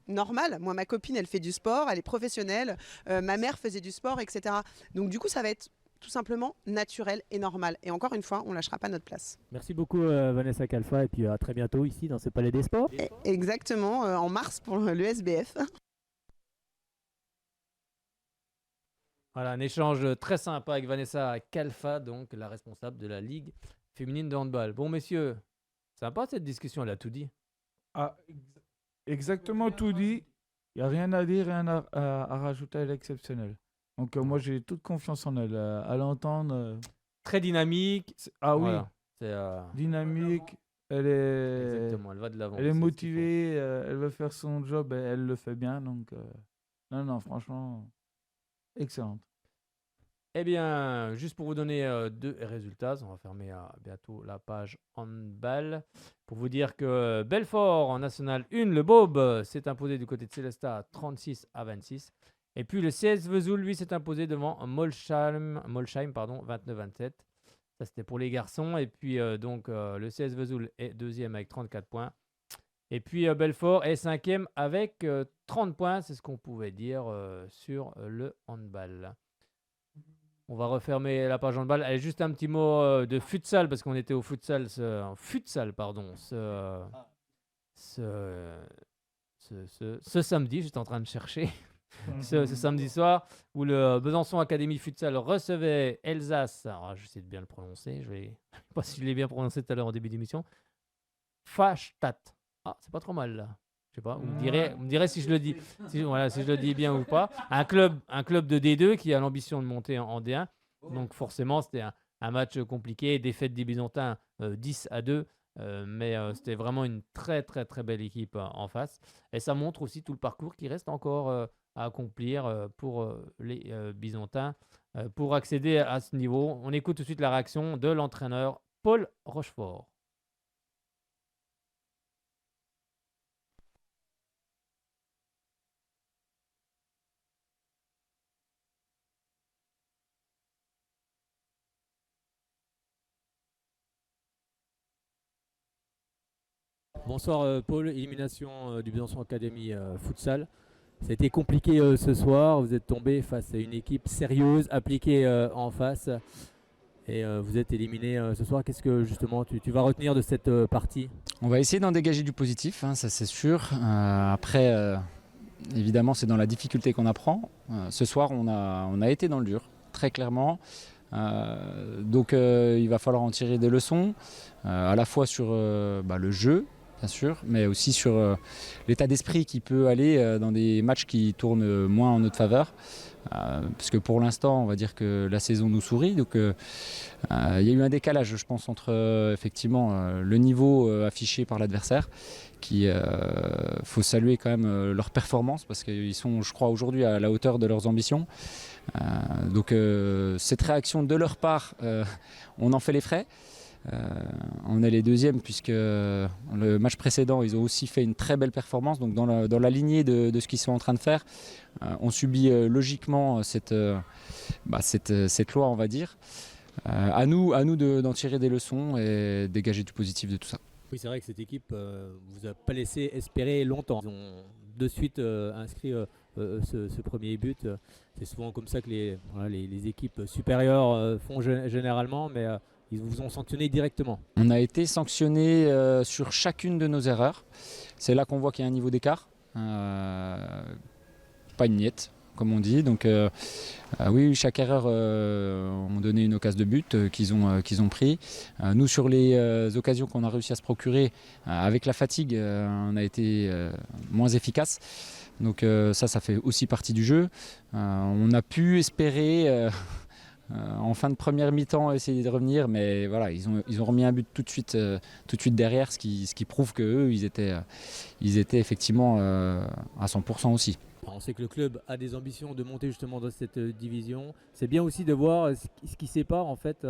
normal. Moi, ma copine, elle fait du sport, elle est professionnelle, ma mère faisait du sport, etc. Donc, du coup, ça va être tout simplement naturel et normal. Et encore une fois, on ne lâchera pas notre place. Merci beaucoup Vanessa Calfa et puis à très bientôt ici dans ce Palais des Sports. Exactement, en mars pour l'ESBF. Voilà, un échange très sympa avec Vanessa Calfa, donc la responsable de la Ligue féminine de handball. Bon, messieurs, sympa cette discussion, elle a tout dit. Ah, exactement tout dit. Il n'y a rien à dire, rien à rajouter, elle est exceptionnelle. Donc moi j'ai toute confiance en elle. À l'entendre. Très dynamique. Ah oui, Voilà, c'est dynamique. Elle est. exactement, elle va de l'avant. Elle est c'est ce qu'il motivée, elle veut faire son job et elle le fait bien. Donc non, franchement, excellente. Eh bien, juste pour vous donner deux résultats, on va fermer bientôt la page handball. Pour vous dire que Belfort en National 1, le Bob s'est imposé du côté de Célestat 36-26. Et puis le CS Vesoul, lui, s'est imposé devant Molsheim 29-27. Ça, c'était pour les garçons. Et puis donc le CS Vesoul est deuxième avec 34 points. Et puis Belfort est cinquième avec 30 points. C'est ce qu'on pouvait dire sur le handball. On va refermer la page handball. Allez, juste un petit mot de futsal, parce qu'on était au futsal ce samedi, j'étais en train de chercher. Ce samedi soir, où le Besançon Academy Futsal recevait Alsace. Alors, j'essaie de bien le prononcer. Je vais pas si je l'ai bien prononcé tout à l'heure en début d'émission. Fachtat. Ah, c'est pas trop mal là. Je sais pas. Vous me direz si je le dis, si je le dis bien ou pas. Un club de D2 qui a l'ambition de monter en D1. Donc forcément, c'était un match compliqué. Défaite des Byzantins 10-2. Mais c'était vraiment une très très très belle équipe en face. Et ça montre aussi tout le parcours qui reste encore à accomplir pour les Byzantins pour accéder à ce niveau. On écoute tout de suite la réaction de l'entraîneur Paul Rochefort. Bonsoir Paul, élimination du Besançon Academy Futsal. Ça a été compliqué ce soir, vous êtes tombé face à une équipe sérieuse, appliquée en face. Et vous êtes éliminé ce soir. Qu'est-ce que justement tu vas retenir de cette partie ? On va essayer d'en dégager du positif, hein, ça c'est sûr. Après, évidemment, c'est dans la difficulté qu'on apprend. Ce soir, on a été dans le dur, très clairement. Donc il va falloir en tirer des leçons, à la fois sur le jeu, bien sûr, mais aussi sur l'état d'esprit qui peut aller dans des matchs qui tournent moins en notre faveur. Parce que pour l'instant, on va dire que la saison nous sourit. Donc il y a eu un décalage, je pense, entre effectivement le niveau affiché par l'adversaire, qui faut saluer quand même leur performance, parce qu'ils sont, je crois, aujourd'hui à la hauteur de leurs ambitions. Donc cette réaction de leur part, on en fait les frais. On est les deuxièmes, puisque le match précédent ils ont aussi fait une très belle performance, donc dans la lignée de ce qu'ils sont en train de faire, on subit logiquement cette loi, on va dire. À nous d'en tirer des leçons et dégager du positif de tout ça. Oui, c'est vrai que cette équipe vous a pas laissé espérer longtemps. Ils ont de suite inscrit ce premier but. C'est souvent comme ça que les équipes supérieures font généralement, mais ils vous ont sanctionné directement. On a été sanctionné sur chacune de nos erreurs. C'est là qu'on voit qu'il y a un niveau d'écart. Pas une miette, comme on dit. Donc oui, chaque erreur ont donné une occasion de but qu'ils ont pris. Nous, sur les occasions qu'on a réussi à se procurer, avec la fatigue, on a été moins efficace. Donc ça fait aussi partie du jeu. On a pu espérer en fin de première mi-temps essayer de revenir, mais voilà, ils ont remis un but tout de suite derrière, ce qui prouve qu'eux, ils étaient effectivement à 100% aussi. On sait que le club a des ambitions de monter justement dans cette division. C'est bien aussi de voir ce qui sépare en fait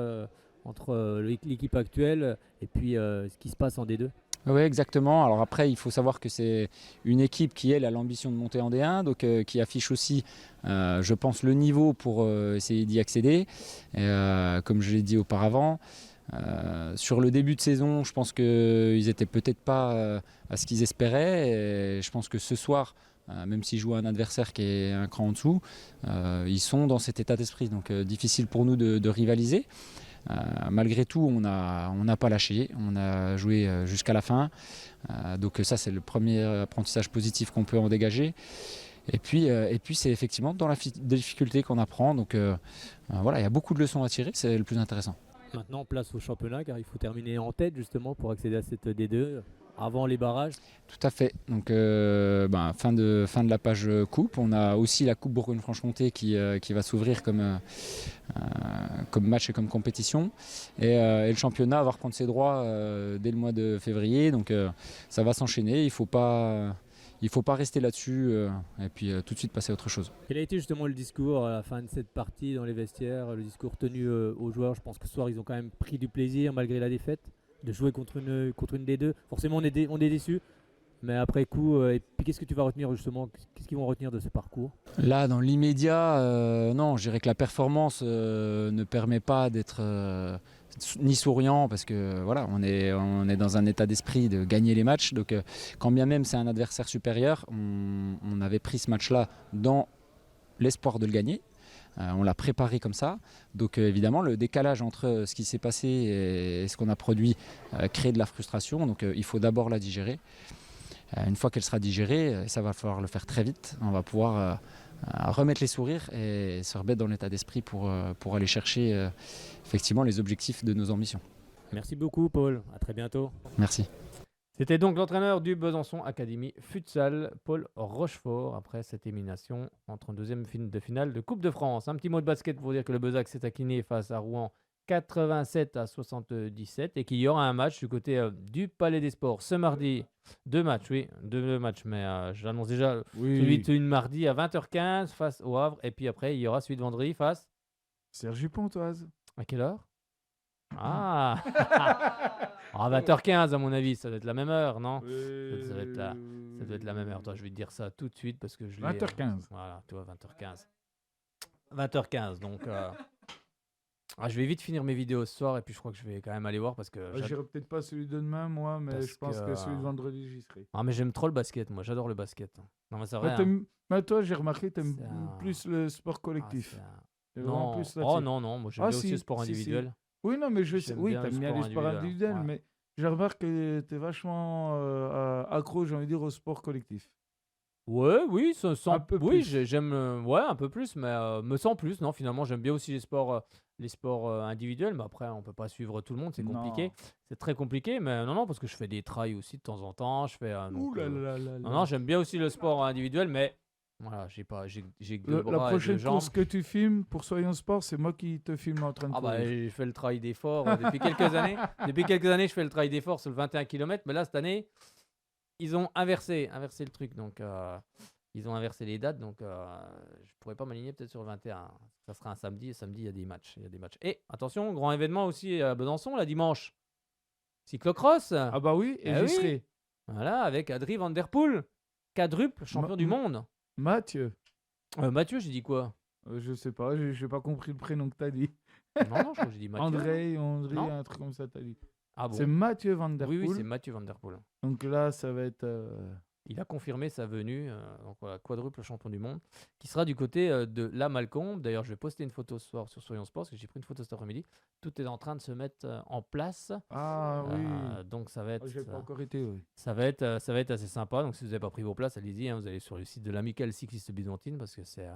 entre l'équipe actuelle et puis ce qui se passe en D2. Oui, exactement. Alors après, il faut savoir que c'est une équipe qui, elle, a l'ambition de monter en D1, donc qui affiche aussi, je pense, le niveau pour essayer d'y accéder. Et, comme je l'ai dit auparavant, sur le début de saison, je pense qu'ils n'étaient peut-être pas à ce qu'ils espéraient. Et je pense que ce soir, même s'ils jouent un adversaire qui est un cran en dessous, ils sont dans cet état d'esprit. Donc difficile pour nous de rivaliser. Malgré tout, on n'a pas lâché, on a joué jusqu'à la fin. Donc ça, c'est le premier apprentissage positif qu'on peut en dégager. Et puis c'est effectivement dans la difficulté qu'on apprend. Donc voilà, il y a beaucoup de leçons à tirer, c'est le plus intéressant. Maintenant, place au championnat, car il faut terminer en tête justement pour accéder à cette D2 avant les barrages. Tout à fait. Donc fin de la page coupe. On a aussi la Coupe Bourgogne-Franche-Comté qui va s'ouvrir comme match et comme compétition. Et le championnat va reprendre ses droits dès le mois de février. Donc ça va s'enchaîner. Il faut pas rester là-dessus et puis tout de suite passer à autre chose. Quel a été justement le discours à la fin de cette partie dans les vestiaires, le discours tenu aux joueurs? Je pense que ce soir, ils ont quand même pris du plaisir malgré la défaite de jouer contre une D2. Forcément, on est déçus. Mais après coup, et puis qu'est-ce que tu vas retenir justement? Qu'est-ce qu'ils vont retenir de ce parcours? Là, dans l'immédiat, non, je dirais que la performance ne permet pas d'être ni souriant parce que voilà, on est dans un état d'esprit de gagner les matchs. Donc, quand bien même c'est un adversaire supérieur, on avait pris ce match-là dans l'espoir de le gagner. On l'a préparé comme ça. Donc évidemment, le décalage entre ce qui s'est passé et ce qu'on a produit crée de la frustration. Donc il faut d'abord la digérer. Une fois qu'elle sera digérée, ça va falloir le faire très vite. On va pouvoir remettre les sourires et se remettre dans l'état d'esprit pour aller chercher effectivement les objectifs de nos ambitions. Merci beaucoup Paul, à très bientôt. Merci. C'était donc l'entraîneur du Besançon Academy Futsal, Paul Rochefort, après cette élimination entre un deuxième de finale de Coupe de France. Un petit mot de basket pour dire que le Besac s'est incliné face à Rouen 87-77 et qu'il y aura un match du côté du Palais des Sports ce mardi. Deux matchs, mais j'annonce déjà celui de mardi à 20h15 face au Havre et puis après il y aura celui de vendredi face Cergy-Pontoise. À quelle heure? Ah, 20h15 à mon avis, ça doit être la même heure, non? Ça doit être la même heure. Toi, je vais te dire ça tout de suite parce que je l'ai. 20h15. Voilà, tu vois, 20h15. 20h15, donc je vais vite finir mes vidéos ce soir et puis je crois que je vais quand même aller voir parce que. J'irai peut-être pas celui de demain, moi, mais je pense que celui de vendredi, j'y serai. Ah, mais j'aime trop le basket, moi, j'adore le basket. Non, mais c'est vrai. Mais toi, j'ai remarqué, t'aimes plus le sport collectif. Non, non, moi j'aime bien aussi le sport individuel. Oui, non, mais oui, t'aimes bien les sports individuels, mais je remarque que t'es vachement accro, j'ai envie de dire, au sport collectif. Ouais, oui, un peu plus. J'aime un peu plus, mais me sens plus. Non, finalement, j'aime bien aussi les sports individuels, mais après, on peut pas suivre tout le monde, c'est compliqué. C'est très compliqué, mais non, parce que je fais des trails aussi de temps en temps. Je fais. Non, j'aime bien aussi le sport individuel, mais. Voilà, j'ai que deux bras la prochaine et deux jambes. course que tu filmes pour Soyons Sport, c'est moi qui te filme en train de courir. J'ai fait le trail d'effort depuis quelques années. Depuis quelques années, je fais le trail d'effort sur le 21 km, mais là, cette année, ils ont inversé le truc. Donc, ils ont inversé les dates, donc je pourrais pas m'aligner peut-être sur le 21. Ça sera un samedi, et samedi, il y a des matchs. Et attention, grand événement aussi à Besançon, là, dimanche. Cyclocross. Ah bah oui, et j'y serai. Voilà, avec Adrie Van Der Poel, quadruple champion du monde. Mathieu. Mathieu, j'ai dit quoi? Je sais pas, j'ai pas compris le prénom que t'as dit. Non, je crois que j'ai dit Mathieu. André, un truc comme ça t'as dit. Ah bon? C'est Mathieu Van Der Poel. Oui, c'est Mathieu Van Der Poel. Donc là, ça va être il a confirmé sa venue, donc voilà, quadruple champion du monde, qui sera du côté de la Malcombe. D'ailleurs, je vais poster une photo ce soir sur Soyons Sports, parce que j'ai pris une photo cet après-midi. Tout est en train de se mettre en place. Ah oui. Donc ça va être, J'ai pas encore été, oui. ça va être assez sympa. Donc si vous n'avez pas pris vos places, allez-y, hein, vous allez sur le site de l'Amicale Cycliste Byzantine, parce que c'est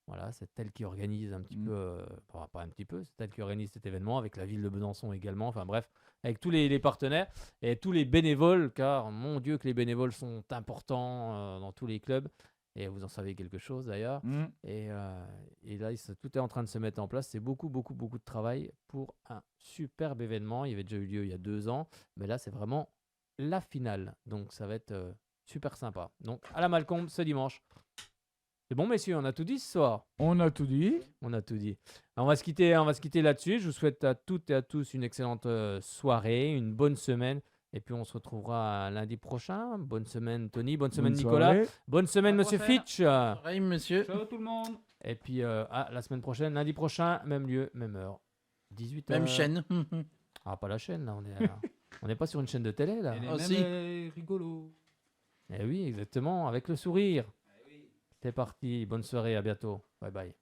voilà, c'est elle qui organise un petit peu, enfin, pas un petit peu, c'est elle qui organise cet événement avec la ville de Besançon également. Enfin bref, avec tous les partenaires et tous les bénévoles, car mon Dieu que les bénévoles sont importants dans tous les clubs. Et vous en savez quelque chose d'ailleurs. Et là, tout est en train de se mettre en place. C'est beaucoup de travail pour un superbe événement. Il avait déjà eu lieu il y a 2 ans, mais là, c'est vraiment la finale. Donc ça va être super sympa. Donc à la Malcombe ce dimanche. C'est bon, messieurs, on a tout dit ce soir. On a tout dit. On a tout dit. Alors, on va se quitter là-dessus. Je vous souhaite à toutes et à tous une excellente soirée, une bonne semaine. Et puis, on se retrouvera lundi prochain. Bonne semaine, Tony. Bonne semaine, Nicolas. Soirée. Bonne semaine, À la Monsieur prochaine. Fitch. Pareil, monsieur. Ciao tout le monde. Et puis, la semaine prochaine, lundi prochain, même lieu, même heure. 18h. Même chaîne. Ah, pas la chaîne, là. On n'est pas sur une chaîne de télé, là. Elle est Ah, même si. rigolo. Eh oui, exactement, avec le sourire. C'est parti. Bonne soirée, à bientôt. Bye bye.